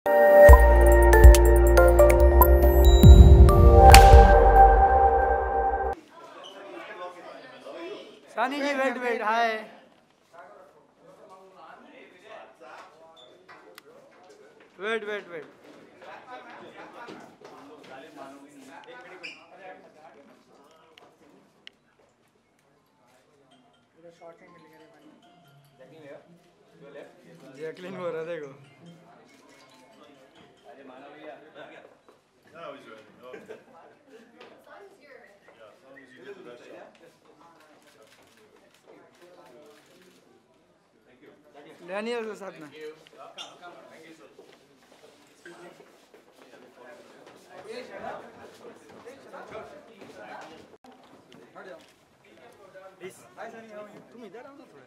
Sunny ji, wait, hi. Wait. Jacqueline हो रहा देखो. Now he's ready. Okay. Yeah, as long as you get the best shot. Leone also साथ में. Hi Sunny, how are you? तुम इधर आओ ना थोड़ा.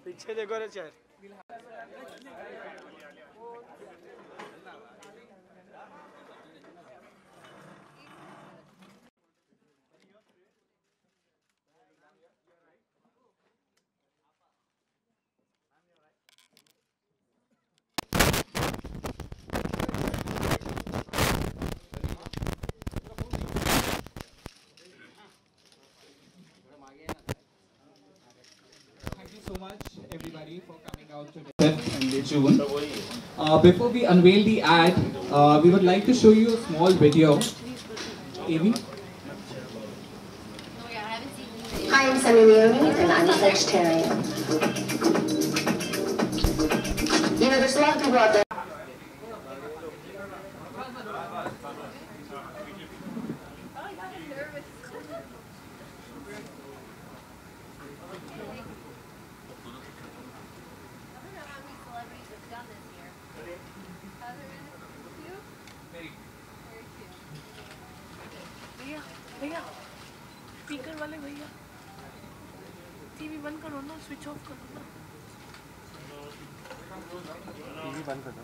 पीछे देखो रे chair. Thank you so much, everybody, for coming out today in June. Before we unveil the ad, we would like to show you a small video. Amy? Hi, I'm Sunny Leone, and I'm a vegetarian. You know, there's a lot of people out there. भैया speaker वाले भैया TV बंद करो ना switch off करो ना TV बंद कर दो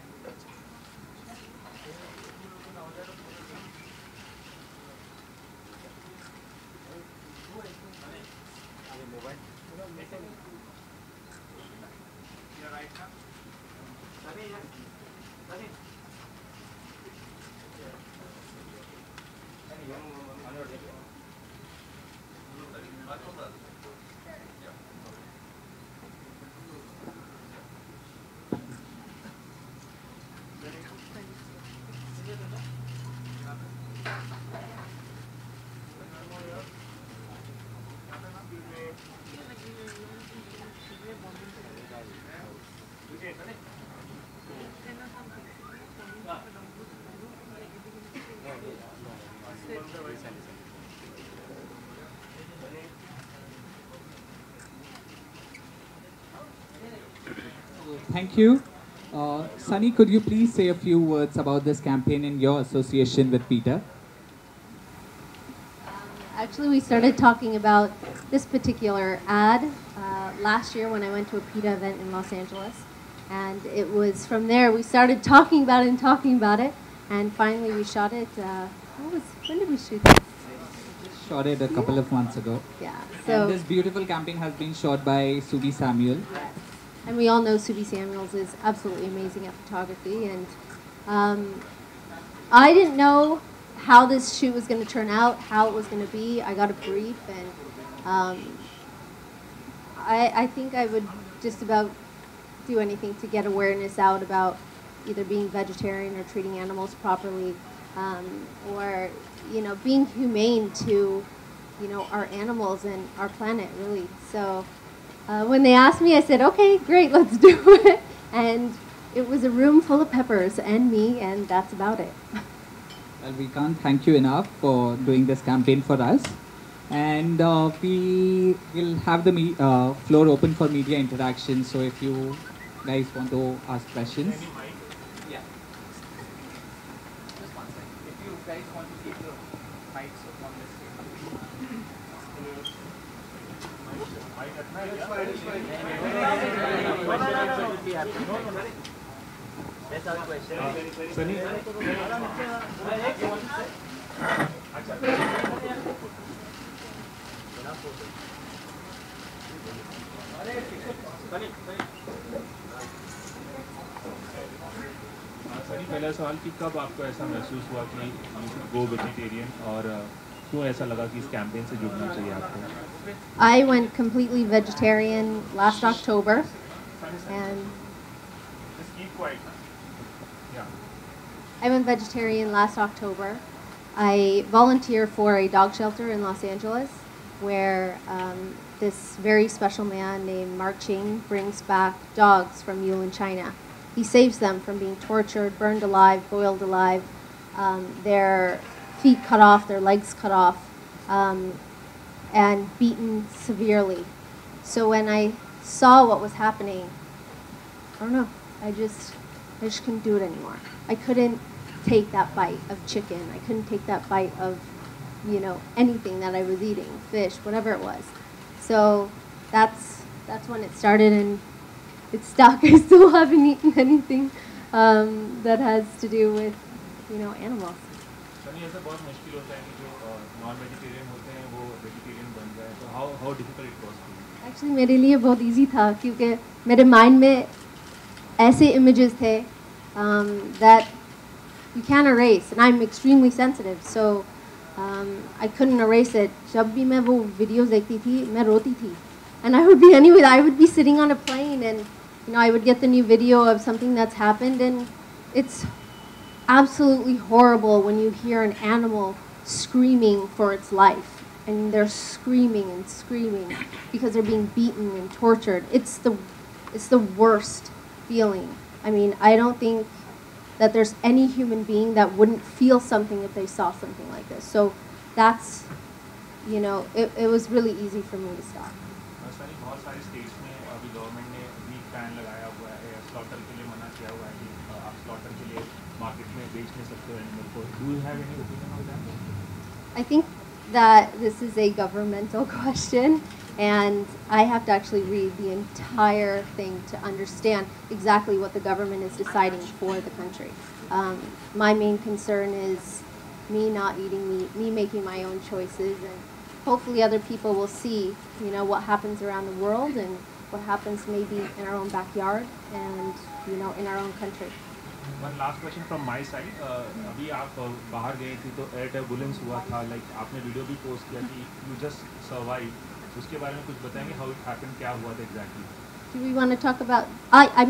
Thank you. Sunny, could you please say a few words about this campaign and your association with Peta? Actually, we started talking about this particular ad last year when I went to a PETA event in Los Angeles. And it was from there we started talking about it. And finally we shot it. When did we shoot this? Shot it a couple of months ago. Yeah. So and this beautiful campaign has been shot by Subi Samuel. Yes. And we all know Subi Samuels is absolutely amazing at photography. And I didn't know how this shoot was going to turn out, how it was going to be. I got a brief, and I think I would just about do anything to get awareness out about either being vegetarian or treating animals properly, or being humane to our animals and our planet, really. So when they asked me, I said, okay, great, let's do it. And it was a room full of peppers and me, and that's about it. Well, we can't thank you enough for doing this campaign for us. And we will have the floor open for media interaction. So if you guys want to ask questions. Yeah. Just one second. If you guys want to keep the mics on this table. Let's ask questions. Sunny? पहला सवाल कि कब आपको ऐसा महसूस हुआ कि you should go vegetarian और क्यों ऐसा लगा कि इस कैंपेन से जुड़ना चाहिए आपको? I went completely vegetarian last October, and Just keep quiet. Yeah. I went vegetarian last October. I volunteer for a dog shelter in Los Angeles, where this very special man named Mark Ching brings back dogs from Yulin, China. He saves them from being tortured, burned alive, boiled alive, their feet cut off, their legs cut off, and beaten severely. So when I saw what was happening, I don't know, I just couldn't do it anymore. I couldn't take that bite of chicken. I couldn't take that bite of, you know, anything that I was eating, fish, whatever it was. So that's when it started, and it's stuck. I still haven't eaten anything that has to do with, you know, animals. Sunny ऐसा बहुत मुश्किल होता है कि जो non vegetarian होते हैं वो वेजिटेरियन बन जाए, तो how difficult it was for you? Actually मेरे लिए बहुत easy था, क्योंकि मेरे mind में ऐसे images थे that you can't erase, and I'm extremely sensitive, so I couldn't erase it. जब भी मैं वो videos देखती थी, मैं रोती थी, and I would be sitting on a plane, and you know, I would get the new video of something that's happened, and it's absolutely horrible when you hear an animal screaming for its life, and they're screaming and screaming because they're being beaten and tortured. It's the worst feeling. I mean, I don't think that there's any human being that wouldn't feel something if they saw something like this. So that's, you know, it was really easy for me to stop. Sunny बहुत सारे states में अभी government ने meet ban लगाया हुआ है, slaughter के लिए मना किया हुआ है कि आप स्लॉटर के लिए मार्केट में बेच नहीं सकते हो एनिमल को. Do you have any opinion on that? I think that this is a governmental question, and I have to actually read the entire thing to understand exactly what the government is deciding for the country. My main concern is me not eating meat, me making my own choices, and hopefully other people will see, you know, what happens around the world and what happens maybe in our own backyard and, you know, in our own country. One last question from my side. अभी आप बाहर गए थी तो air turbulence हुआ था, like आपने video भी पोस्ट किया कि you just survived. उसके बारे में कुछ बताएंगे, how it happened, क्या हुआ था exactly? Do we want to talk about?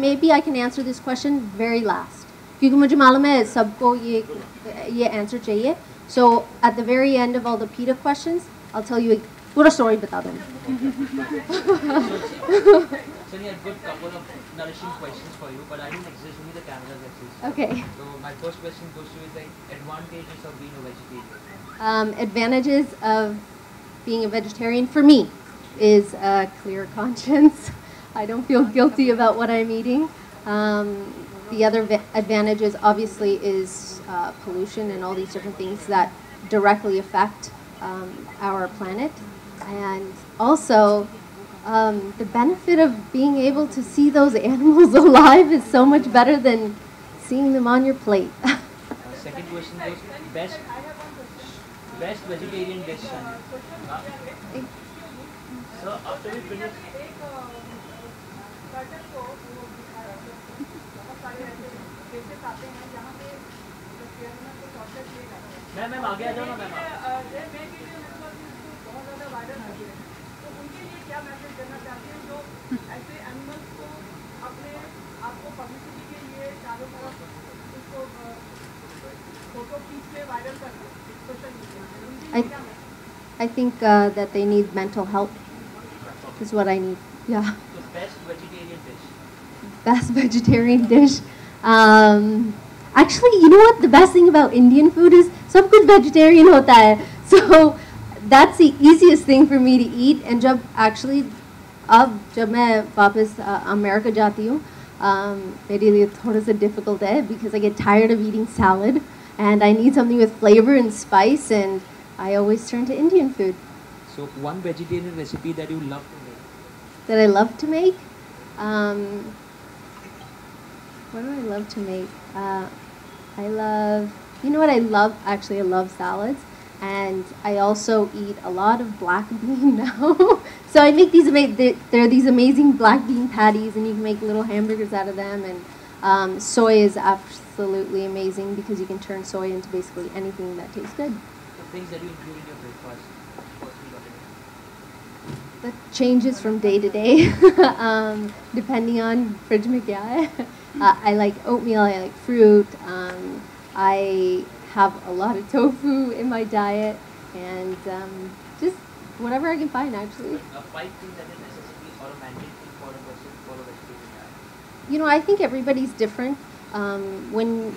Maybe I can answer this question very last, क्योंकि मुझे मालूम है सबको ये answer चाहिए. So at the very end of all the PETA questions, I'll tell you पूरा story बता दूँ. So I have a good couple of nourishing questions for you, but I don't exist, only the cameras exist. Okay. So my first question goes to is like advantages of being a vegetarian. Advantages of being a vegetarian for me is a clear conscience. I don't feel guilty about what I'm eating. The other advantages obviously is pollution and all these different things that directly affect our planet. And also the benefit of being able to see those animals alive is so much better than seeing them on your plate. Second question goes best vegetarian dish. So after we finish. Ma'am आगे आ जाओ ना ma'am. I think that they need mental help is what I need. Yeah. So best vegetarian dish. Best vegetarian dish. Actually, you know what? The best thing about Indian food is सब कुछ vegetarian होता है. So that's the easiest thing for me to eat. And जब मैं वापस America जाती हूँ, मेरे लिए थोड़ा सा difficult है because I get tired of eating salad and I need something with flavor and spice, and I always turn to Indian food. So one vegetarian recipe that you love to make. That I love to make? What do I love to make? You know what I love? Actually, I love salads. And I also eat a lot of black bean now. So I make these, there are these amazing black bean patties, and you can make little hamburgers out of them. And Soy is absolutely amazing because you can turn soy into basically anything that tastes good. The things that you include in your breakfast, first meal of the day. That changes from day to day, depending on fridge mein kya hai. I like oatmeal, I like fruit. I have a lot of tofu in my diet, and just whatever I can find, actually. 5 things that is necessary or a mandate thing for a person for a vegetarian diet. You know, I think everybody's different. When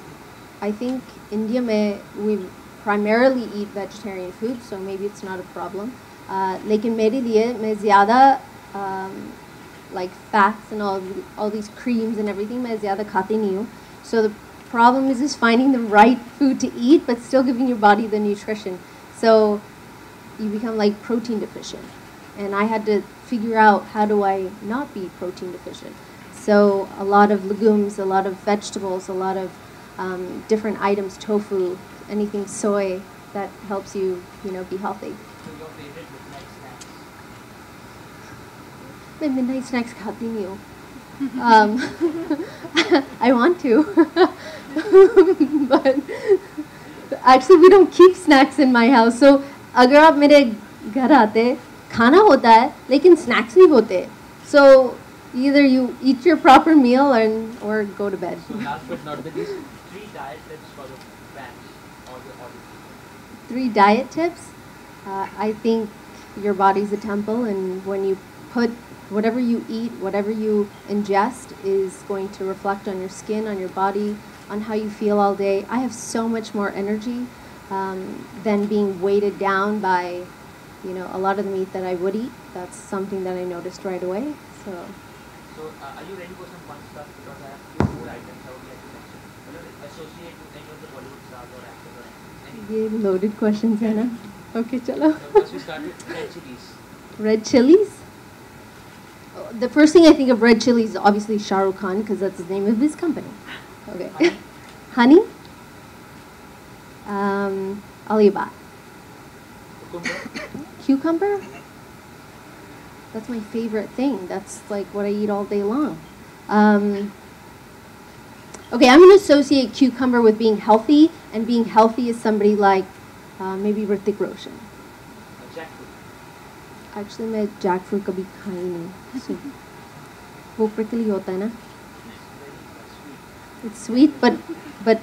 I think India mein, we primarily eat vegetarian food, so maybe it's not a problem. लेकिन मेरे लिए मैं ज़्यादा like fats and all these creams and everything मैं ज़्यादा खाती नहीं हूँ. So the problem is just finding the right food to eat, but still giving your body the nutrition. So you become like protein deficient, and I had to figure out how do I not be protein deficient. So a lot of legumes, a lot of vegetables, a lot of different items, tofu, anything soy that helps you, be healthy. So your favorite midnight snacks? मैं midnight snacks खाती नहीं हूँ. I want to, but actually we don't keep snacks in my house. So अगर आप मेरे घर आते, खाना होता है, लेकिन snacks नहीं होते. So either you eat your proper meal or go to bed. So last but not the least, 3 diet tips for the fans or the audience. 3 diet tips. I think your body's a temple, and when you put whatever you eat, whatever you ingest is going to reflect on your skin, on your body, on how you feel all day. I have so much more energy than being weighted down by, a lot of the meat that I would eat. That's something that I noticed right away. So are you ready for some fun stuff? Because I have few food items I would like to mention. Associate with any of the Bollywood stars or actors or anything. ये loaded questions है ना? Okay, चलो. So first we start with red chilies. Red chilies? The first thing I think of red chilies is obviously Shah Rukh Khan, because that's the name of his company. Okay. Honey? Alibaba. Cucumber? That's my favorite thing. That's like what I eat all day long. Okay, I'm going to associate cucumber with being healthy, and being healthy is somebody like maybe Hrithik Roshan. Jackfruit. Actually, मैं jackfruit कभी खाई नहीं. So, वो prickly होता है ना? It's sweet, but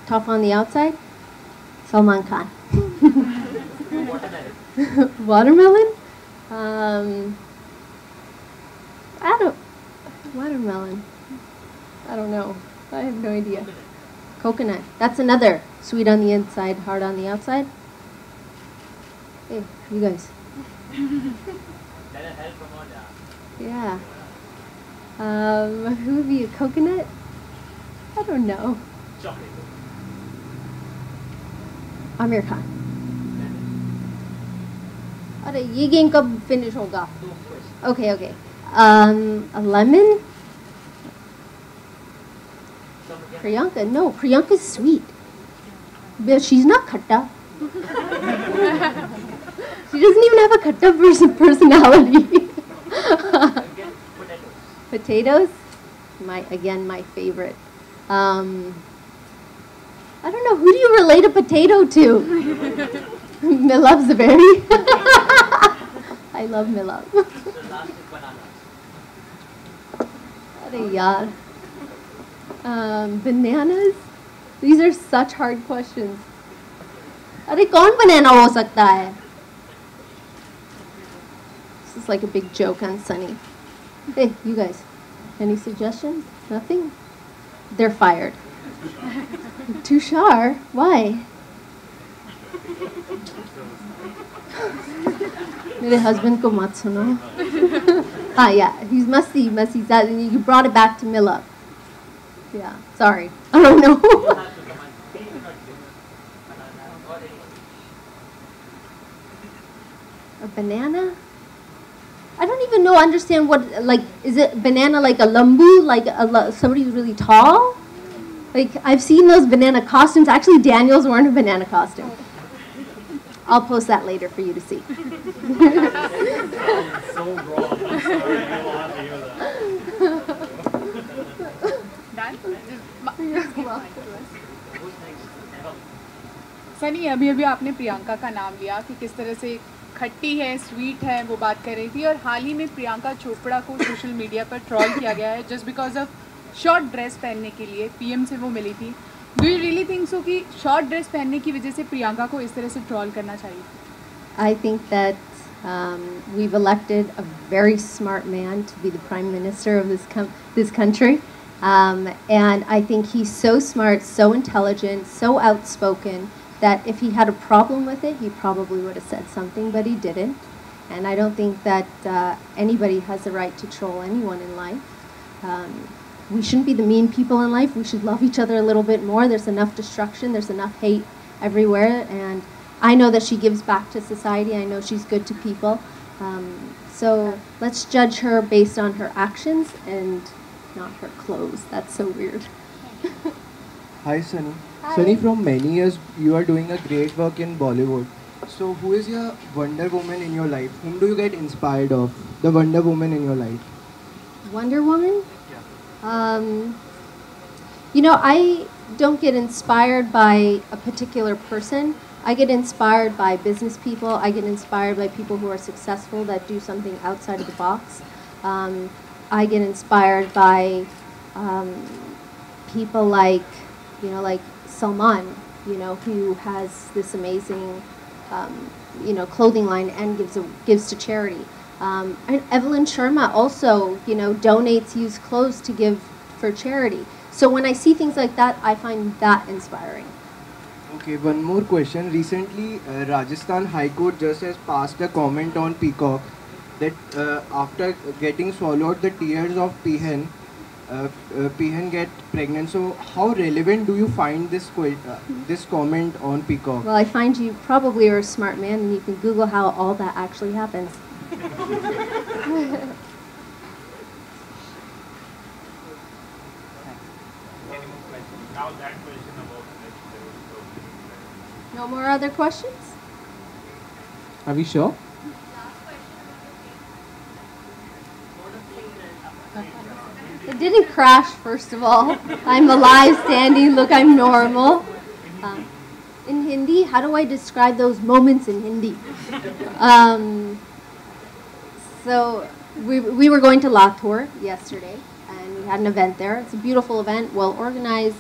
tough on the outside. Salman Khan. Watermelon? Watermelon. I don't know. I have no idea. Coconut. That's another. Sweet on the inside, hard on the outside. Hey, you guys. That'll help promote Yeah. Who would be a coconut? I don't know. chocolate. Amir Khan. अरे ये game कब finish होगा? Okay. A lemon? Priyanka? No, Priyanka's sweet. But she's not khatta. She doesn't even have a khatta personality. Potatoes? My favorite. I don't know, who do you relate a potato to? Milav's a berry. I love Milav. So last is bananas. Arey yaar. Bananas? These are such hard questions. Arey kaun banana ho sakta hai? This is like a big joke on Sunny. Hey, you guys, any suggestions? Nothing? They're fired. Tushar? Why? मेरे husband को मत सुनो. Yeah, he's messy. You brought it back to Mila. Yeah, sorry. I don't know. A banana? I don't even understand what, is it banana like a lambu, like somebody who's really tall? Like, I've seen those banana costumes. Actually, Daniel's wearing a banana costume. I'll post that later for you to see. So wrong. I'm sorry. I don't want to hear that. can. Sunny, अभी अभी आपने प्रियंका का नाम लिया कि किस तरह से खट्टी है, स्वीट है, वो बात कर रही थी, और हाल ही में प्रियंका चोपड़ा को सोशल मीडिया पर ट्रोल किया गया है just because of short dress पहनने के लिए। पीएम से वो मिली थी। Do you really think so कि शॉर्ट ड्रेस पहनने की वजह से प्रियंका को इस तरह से ट्रोल करना चाहिए? I think that we've elected a very smart man to be the prime minister of this country, and I think he's so smart, so intelligent, so outspoken that if he had a problem with it, he probably would have said something, but he didn't. And I don't think that anybody has the right to troll anyone in life. We shouldn't be the mean people in life. We should love each other a little bit more. There's enough destruction. There's enough hate everywhere, and I know that she gives back to society. I know she's good to people. So let's judge her based on her actions and not her clothes. That's so weird. Hi, Sunny. Hi. Sunny, from many years you are doing a great work in Bollywood. So who is your Wonder Woman in your life? Whom do you get inspired of? The Wonder Woman in your life? Wonder Woman? You know, I don't get inspired by a particular person. I get inspired by business people. I get inspired by people who are successful that do something outside of the box. I get inspired by people like, like Salman, who has this amazing, clothing line and gives to charity. And Evelyn Sharma also, donates used clothes to give for charity. So when I see things like that, I find that inspiring. Okay, one more question. Recently, Rajasthan High Court just has passed a comment on Peacock that after getting swallowed the tears of Pehan, Pehan get pregnant. So how relevant do you find this comment on Peacock? Well, I find you probably are a smart man, and you can Google how all that actually happens. Now that question about No more other questions? Are we sure? It didn't crash, first of all. I'm alive, standing, look, I'm normal. In Hindi, how do I describe those moments in Hindi? So we were going to Latur yesterday, and we had an event there. It's a beautiful event, well organized.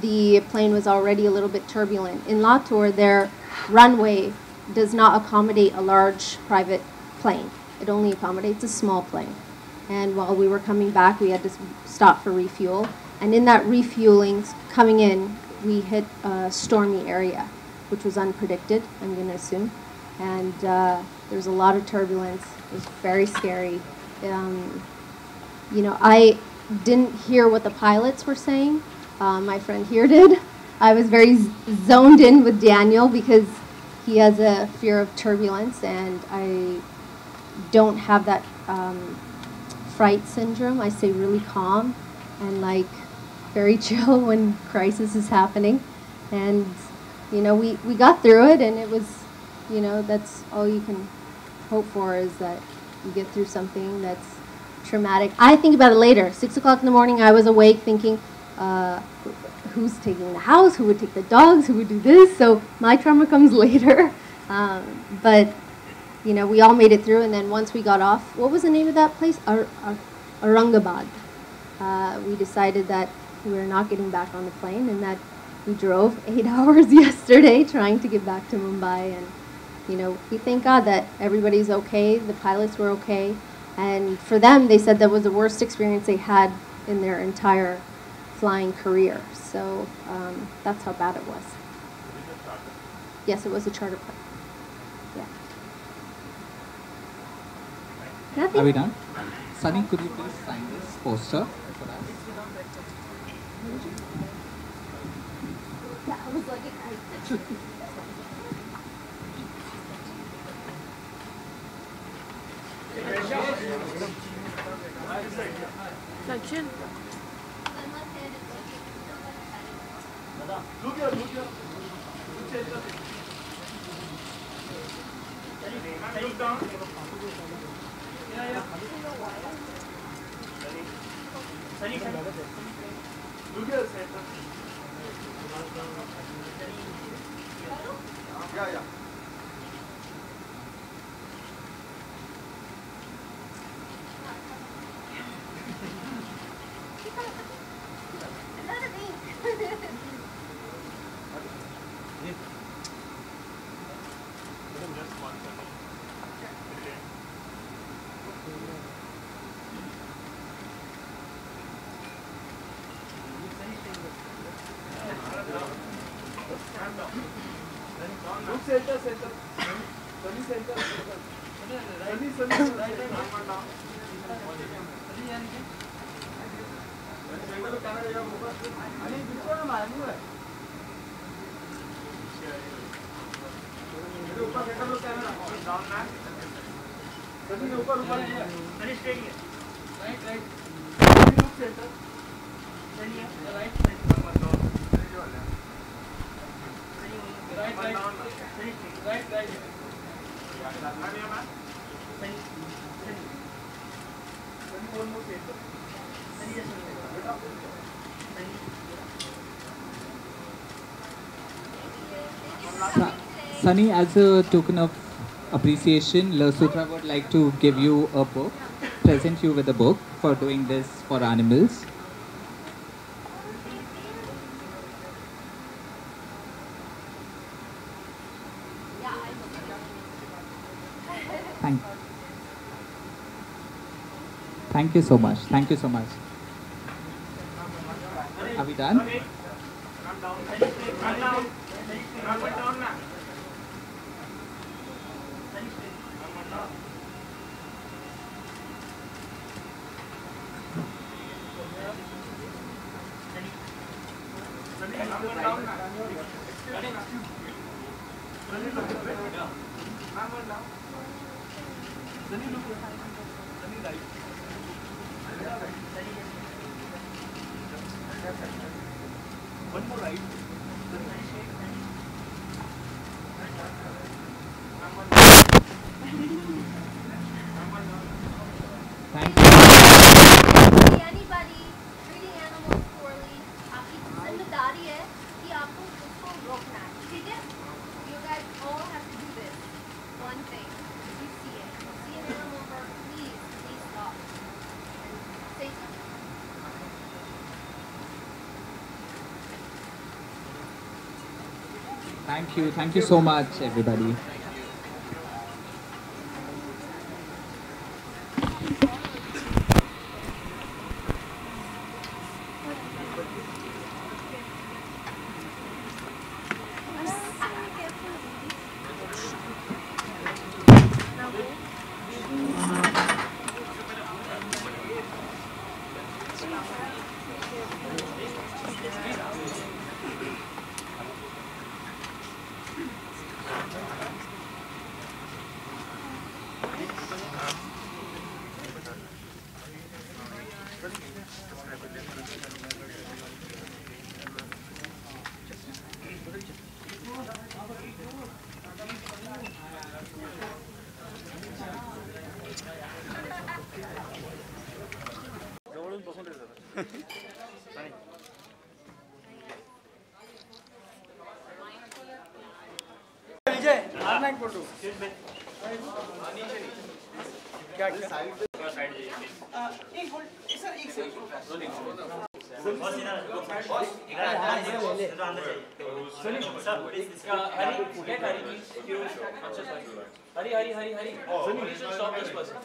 The plane was already a little bit turbulent. In Latur, their runway does not accommodate a large private plane. It only accommodates a small plane. And while we were coming back, we had to stop for refuel. And in that refueling, coming in, we hit a stormy area, which was unpredicted, I'm going to assume. And there was a lot of turbulence. It was very scary. I didn't hear what the pilots were saying. My friend here did. I was very zoned in with Daniel because he has a fear of turbulence, and I don't have that fright syndrome. I stay really calm and very chill when crisis is happening. And we got through it, and it was, that's all you can hope for, is that you get through something that's traumatic. I think about it later. 6 o'clock in the morning, I was awake thinking, who's taking the house, who would take the dogs, who would do this? So my trauma comes later. But we all made it through, and then once we got off, what was the name of that place? Aurangabad. We decided that we were not getting back on the plane, and that we drove 8 hours yesterday trying to get back to Mumbai. And we thank God that everybody's okay, the pilots were okay, and for them, they said that was the worst experience they had in their entire flying career. So that's how bad it was. Yes, it was a charter plane. Yeah. Nothing. Are we done? Sunny, could you please sign this poster for us? Yeah, I was like, Sachin. Yeah. Look center. Sunny center. Sunny. Sunny, as a token of appreciation, La Sutra would like to give you a book, present you with a book for doing this for animals. Thank you so much. Thank you so much. Are we done? One more right. Thank you. Anybody treating animals poorly, आपकी जिम्मेदारी है कि आपको उसको रोकना है, ठीक है? You guys all have to do this. One thing. If you see an animal hurt, please stop and say something. Thank you so much, everybody. Photo क्या Hari Hari Hari Hari stop this person